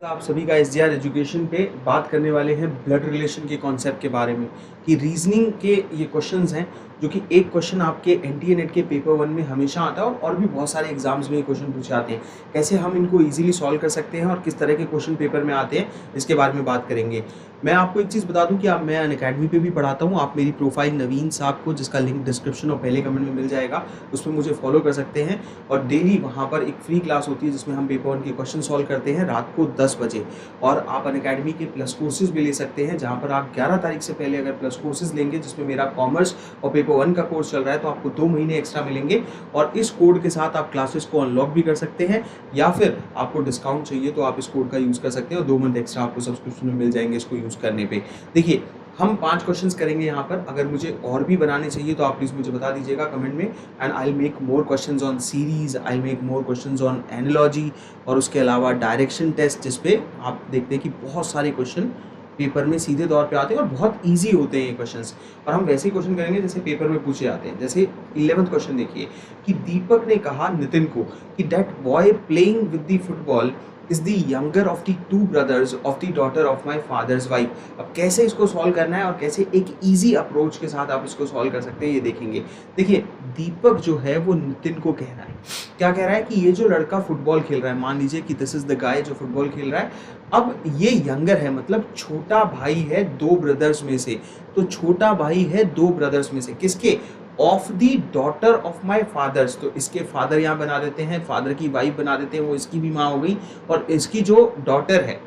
आप सभी का एसडीआर एजुकेशन पे बात करने वाले हैं ब्लड रिलेशन के कॉन्सेप्ट के बारे में कि रीजनिंग के ये क्वेश्चंस हैं जो कि एक क्वेश्चन आपके एनटीए नेट के पेपर 1 में हमेशा आता है और भी बहुत सारे एग्जाम्स में ये क्वेश्चन पूछे आते हैं। कैसे हम इनको इजीली सॉल्व कर सकते हैं और किस तरह के क्वेश्चन पेपर में आते हैं इसके बारे में बात करेंगे। मैं आपको एक चीज़ बता दूं कि मैं अनअकैडमी पे भी पढ़ाता हूं। आप मेरी प्रोफाइल नवीन साहब को, जिसका लिंक डिस्क्रिप्शन और पहले कमेंट में मिल जाएगा, उसमें मुझे फॉलो कर सकते हैं। और डेली वहां पर एक फ्री क्लास होती है जिसमें हम पेपर 1 के क्वेश्चन सॉल्व करते हैं रात को 10 बजे। और आप अनअकैडमी के प्लस कोर्सेज भी ले सकते हैं, जहाँ पर आप 11 तारीख से पहले अगर प्लस कोर्सेज लेंगे जिसमें मेरा कॉमर्स और पेपर 1 का कोर्स चल रहा है तो आपको 2 महीने एक्स्ट्रा मिलेंगे। और इस कोड के साथ आप क्लासेस को अनलॉक भी कर सकते हैं, या फिर आपको डिस्काउंट चाहिए तो आप इस कोड का यूज़ कर सकते हैं और 2 मंथ एक्स्ट्रा आपको सब्सक्रिप्शन में मिल जाएंगे इसको यूज़ करने पे। देखिए, हम 5 क्वेश्चंस करेंगे यहाँ पर। अगर मुझे और भी बनाने चाहिए तो आप प्लीज़ मुझे बता दीजिएगा कमेंट में, and I make more questions on series, I make more questions on analogy, और उसके अलावा डायरेक्शन टेस्ट, जिसपे आप देखते हैं कि बहुत सारे क्वेश्चन पेपर में सीधे तौर पे आते हैं और बहुत ईजी होते हैं ये क्वेश्चंस। और हम वैसे ही क्वेश्चन करेंगे जैसे पेपर में पूछे जाते हैं। जैसे 11th क्वेश्चन देखिए कि दीपक ने कहा नितिन को कि that boy playing with the football is the younger of the 2 brothers of the daughter of my father's wife. अब कैसे इसको सॉल्व करना है और कैसे एक ईजी अप्रोच के साथ आप इसको सॉल्व कर सकते हैं ये देखेंगे। देखिए, दीपक जो है वो नितिन को कह रहा है, क्या कह रहा है कि ये जो लड़का फुटबॉल खेल रहा है, मान लीजिए कि दिस इज द गाय जो फुटबॉल खेल रहा है, अब ये यंगर है, मतलब छोटा भाई है 2 ब्रदर्स में से। तो छोटा भाई है 2 ब्रदर्स में से किसके? Of the daughter of my father's. तो इसके फादर यहाँ बना देते हैं, फादर की वाइफ बना देते हैं, वो इसकी भी माँ हो गई। और इसकी जो डॉटर है,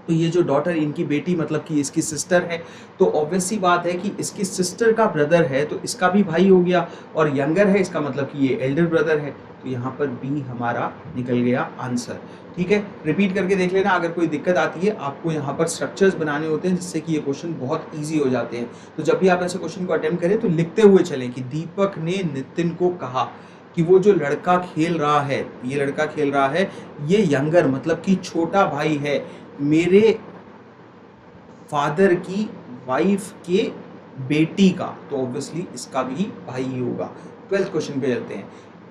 तो ये जो डॉटर इनकी बेटी मतलब कि इसकी सिस्टर है, तो ऑब्वियस सी बात है कि इसकी सिस्टर का ब्रदर है तो इसका भी भाई हो गया, और यंगर है इसका मतलब कि ये एल्डर ब्रदर है। तो यहाँ पर बी हमारा निकल गया आंसर। ठीक है, रिपीट करके देख लेना। अगर कोई दिक्कत आती है, आपको यहाँ पर स्ट्रक्चर्स बनाने होते हैं जिससे कि ये क्वेश्चन बहुत ईजी हो जाते हैं। तो जब भी आप ऐसे क्वेश्चन को अटेम्प्ट करें तो लिखते हुए चलें कि दीपक ने नितिन को कहा कि वो जो लड़का खेल रहा है, ये लड़का खेल रहा है, ये यंगर मतलब कि छोटा भाई है मेरे फादर की वाइफ के बेटी का। तो ऑब्वियसली इसका भी भाई ही होगा। 12th क्वेश्चन पे चलते हैं।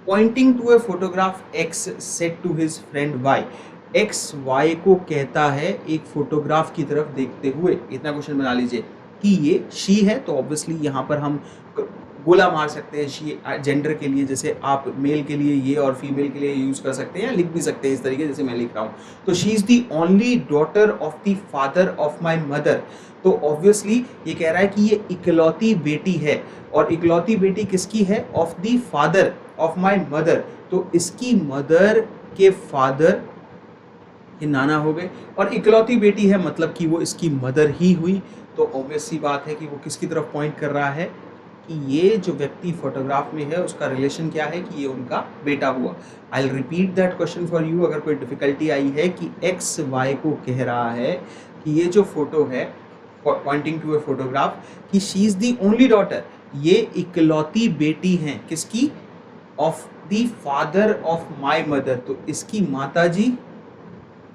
Pointing to a photograph X said to his friend Y. X Y को कहता है एक फोटोग्राफ की तरफ देखते हुए। इतना क्वेश्चन बना लीजिए कि ये शी है, तो ऑब्वियसली यहाँ पर हम गोला मार सकते हैं शी जेंडर के लिए, जैसे आप मेल के लिए ये और फीमेल के लिए यूज़ कर सकते हैं, या लिख भी सकते हैं इस तरीके जैसे मैं लिख रहा हूँ। तो she is the only daughter of the father of my mother. तो ऑब्वियसली ये कह रहा है कि ये इकलौती बेटी है, और इकलौती बेटी किसकी है? Of the father of my mother. तो इसकी मदर के फादर ये नाना हो गए, और इकलौती बेटी है मतलब कि वो इसकी मदर ही हुई। तो ऑब्वियस सी बात है कि वो किसकी तरफ पॉइंट कर रहा है कि ये जो व्यक्ति फोटोग्राफ में है उसका रिलेशन क्या है, कि ये उनका बेटा हुआ। आई will repeat that question for you. अगर कोई डिफिकल्टी आई है कि एक्स वाई को कह रहा है कि ये जो फोटो है, पॉइंटिंग टू ए फोटोग्राफ, कि she is the only daughter, ये इकलौती बेटी हैं किसकी? Of the father of my mother. तो इसकी माता जी,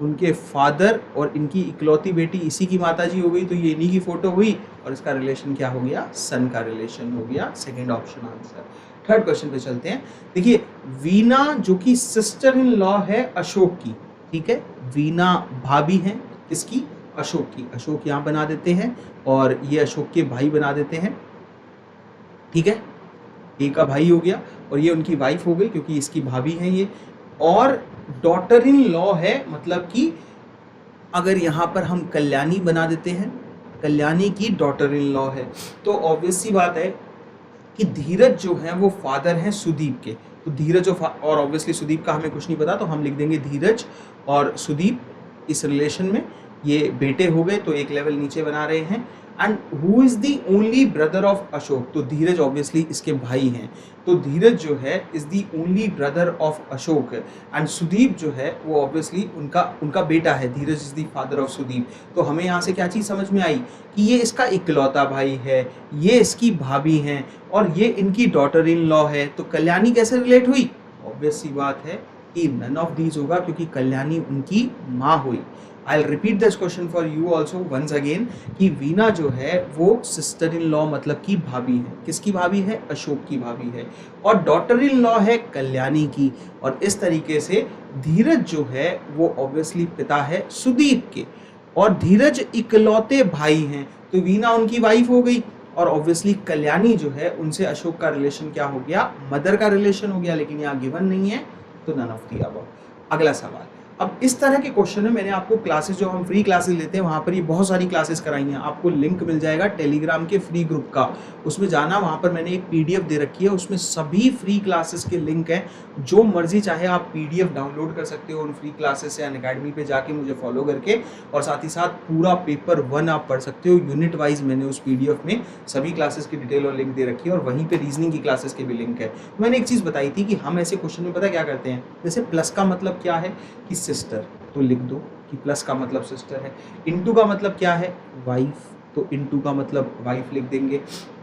उनके फादर, और इनकी इकलौती बेटी इसी की माताजी हो गई, तो ये इन्हीं की फोटो हुई, और इसका रिलेशन क्या हो गया? सन का रिलेशन हो गया। Second option answer. 3rd question पे चलते हैं। देखिए, वीना जो कि सिस्टर इन लॉ है अशोक की, ठीक है, वीना भाभी है किसकी? अशोक की। अशोक यहाँ बना देते हैं और ये अशोक के भाई बना देते हैं, ठीक है, ए का भाई हो गया, और ये उनकी वाइफ हो गई क्योंकि इसकी भाभी है ये। और डॉटर इन लॉ है, मतलब कि अगर यहाँ पर हम कल्याणी बना देते हैं, कल्याणी की डॉटर इन लॉ है, तो ऑब्वियस सी बात है कि धीरज जो है वो फादर हैं सुदीप के। तो धीरज और ऑब्वियसली सुदीप का हमें कुछ नहीं पता, तो हम लिख देंगे धीरज और सुदीप इस रिलेशन में ये बेटे हो गए, तो एक लेवल नीचे बना रहे हैं। And who is the only brother of Ashok? तो धीरज ऑब्वियसली इसके भाई हैं, तो धीरज जो है is the only brother of Ashok, and Sudeep जो है वो ऑब्वियसली उनका बेटा है। Dheeraj is the father of Sudeep. तो हमें यहाँ से क्या चीज़ समझ में आई कि ये इसका इकलौता भाई है, ये इसकी भाभी हैं, और ये इनकी डॉटर इन लॉ है। तो कल्याणी कैसे रिलेट हुई? ऑब्वियस सी बात है कि नन ऑफ दीज होगा, क्योंकि कल्याणी उनकी माँ हुई। I will repeat this question for you also once again कि वीना जो है वो सिस्टर इन लॉ मतलब की भाभी है। किसकी भाभी है? अशोक की भाभी है। और डॉटर इन लॉ है कल्याणी की। और इस तरीके से धीरज जो है वो ऑब्वियसली पिता है सुदीप के, और धीरज इकलौते भाई हैं, तो वीना उनकी वाइफ हो गई। और ऑब्वियसली कल्याणी जो है उनसे अशोक का रिलेशन क्या हो गया? मदर का रिलेशन हो गया, लेकिन यहाँ गिवन नहीं है, तो नन ऑफ द अबव। अगला सवाल, अब इस तरह के क्वेश्चन में मैंने आपको क्लासेस, जो हम फ्री क्लासेस लेते हैं वहाँ पर ये बहुत सारी क्लासेस कराई हैं। आपको लिंक मिल जाएगा टेलीग्राम के फ्री ग्रुप का, उसमें जाना, वहाँ पर मैंने एक पीडीएफ दे रखी है, उसमें सभी फ्री क्लासेस के लिंक हैं। जो मर्जी चाहे आप पीडीएफ डाउनलोड कर सकते हो उन फ्री क्लासेस से अनअकैडमी पे जाके मुझे फॉलो करके, और साथ ही साथ पूरा पेपर 1 आप पढ़ सकते हो यूनिट वाइज। मैंने उस पीडीएफ में सभी क्लासेस की डिटेल और लिंक दे रखी है, और वहीं पे रीजनिंग की क्लासेस के भी लिंक है। मैंने एक चीज़ बताई थी कि हम ऐसे क्वेश्चन में पता क्या करते हैं, जैसे प्लस का मतलब क्या है कि सिस्टर, तो लिख दो कि प्लस का मतलब सिस्टर है। इनटू का मतलब क्या है? वाइफ, तो इनटू का मतलब वाइफ लिख देंगे।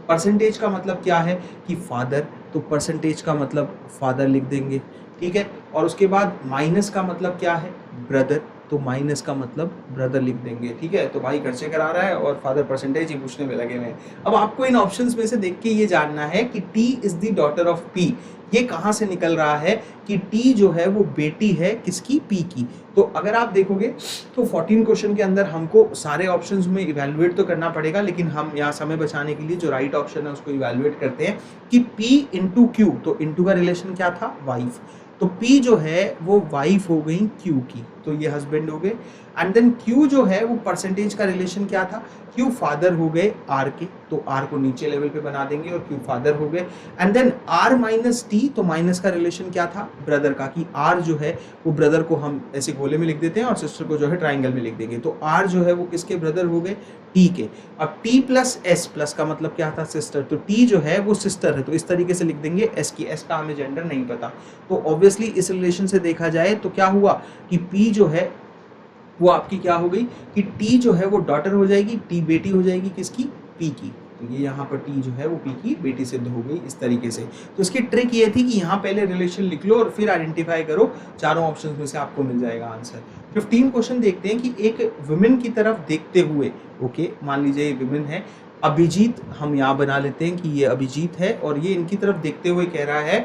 परसेंटेज का मतलब क्या है कि फादर, तो परसेंटेज का मतलब फादर लिख देंगे, ठीक है। और उसके बाद माइनस का मतलब क्या है? ब्रदर, तो माइनस का मतलब ब्रदर लिख देंगे, ठीक है। तो भाई खर्चे करा रहा है और फादर परसेंटेज ही पूछने में लगे हुए हैं। अब आपको इन ऑप्शंस में से देख के ये जानना है कि T is the daughter of P. ये कहाँ से निकल रहा है कि टी जो है वो बेटी है किसकी? पी की। तो अगर आप देखोगे तो 14 क्वेश्चन के अंदर हमको सारे ऑप्शंस में इवैल्यूएट तो करना पड़ेगा, लेकिन हम यहाँ समय बचाने के लिए जो राइट ऑप्शन है उसको इवैल्यूएट करते हैं कि P इंटू क्यू, तो इंटू का रिलेशन क्या था? वाइफ, तो P जो है वो वाइफ हो गई Q की, तो ये हस्बैंड हो गए। एंड देन Q जो है वो परसेंटेज का रिलेशन क्या था? Q फादर हो गए R के, तो R को नीचे लेवल पे बना देंगे और Q फादर हो गए। And then R minus T, तो माइनस का रिलेशन क्या था? ब्रदर का, कि R जो है वो ब्रदर को हम ऐसे गोले में लिख देते हैं और सिस्टर को जो है ट्राइंगल में लिख देंगे, तो R जो है वो किसके ब्रदर हो गए? T के। अब T प्लस S, प्लस का मतलब क्या था? सिस्टर, तो T जो है वो सिस्टर है, तो इस तरीके से लिख देंगे S की। S का हमें जेंडर नहीं पता, तो ऑब्वियसली इस रिलेशन से देखा जाए तो क्या हुआ कि P जो है वो आपकी क्या हो गई कि T जो है वो डॉटर हो जाएगी, T बेटी हो जाएगी किसकी? P की। तो ये यहाँ पर T जो है वो P की बेटी सिद्ध हो गई इस तरीके से। तो इसकी ट्रिक ये थी कि यहाँ पहले रिलेशन लिख लो और फिर आइडेंटिफाई करो, चारों ऑप्शंस में से आपको मिल जाएगा आंसर। 15 क्वेश्चन देखते हैं कि एक वुमेन की तरफ देखते हुए, ओके मान लीजिए ये वुमेन है, अभिजीत हम यहाँ बना लेते हैं कि ये अभिजीत है, और ये इनकी तरफ देखते हुए कह रहा है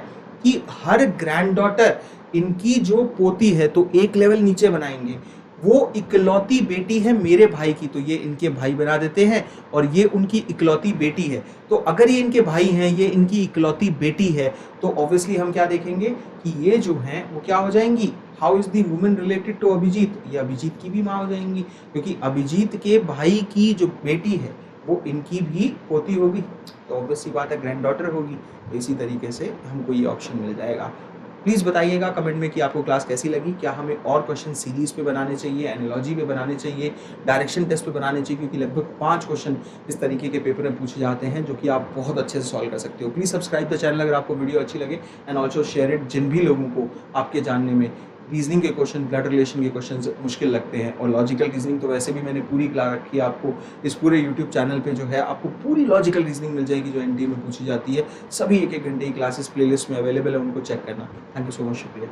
कि हर ग्रैंड डॉटर, इनकी जो पोती है, तो एक लेवल नीचे बनाएंगे, वो इकलौती बेटी है मेरे भाई की, तो ये इनके भाई बना देते हैं, और ये उनकी इकलौती बेटी है। तो अगर ये इनके भाई हैं, ये इनकी इकलौती बेटी है, तो ऑब्वियसली हम क्या देखेंगे कि ये जो हैं वो क्या हो जाएंगी? How is the woman related to Abhijit? ये अभिजीत की भी माँ हो जाएंगी, क्योंकि अभिजीत के भाई की जो बेटी है वो इनकी भी पोती होगी, तो ऑब्वियसली बात है ग्रैंड डॉटर होगी। इसी तरीके से हमको ये ऑप्शन मिल जाएगा। प्लीज़ बताइएगा कमेंट में कि आपको क्लास कैसी लगी, क्या हमें और क्वेश्चन सीरीज पे बनाने चाहिए, एनालॉजी पे बनाने चाहिए, डायरेक्शन टेस्ट पे बनाने चाहिए, क्योंकि लगभग 5 क्वेश्चन इस तरीके के पेपर में पूछे जाते हैं जो कि आप बहुत अच्छे से सॉल्व कर सकते हो। प्लीज़ सब्सक्राइब द चैनल अगर आपको वीडियो अच्छी लगे, एंड ऑल्सो शेयर इट जिन भी लोगों को आपके जानने में रीजनिंग के क्वेश्चन, ब्लड रिलेशन के क्वेश्चन मुश्किल लगते हैं। और लॉजिकल रीजनिंग तो वैसे भी मैंने पूरी क्लास रखी है, आपको इस पूरे यूट्यूब चैनल पे जो है आपको पूरी लॉजिकल रीजनिंग मिल जाएगी जो एनडीए में पूछी जाती है। सभी 1-1 घंटे की क्लासेस प्लेलिस्ट में अवेलेबल है, उनको चेक करना। थैंक यू सो मच, शुक्रिया।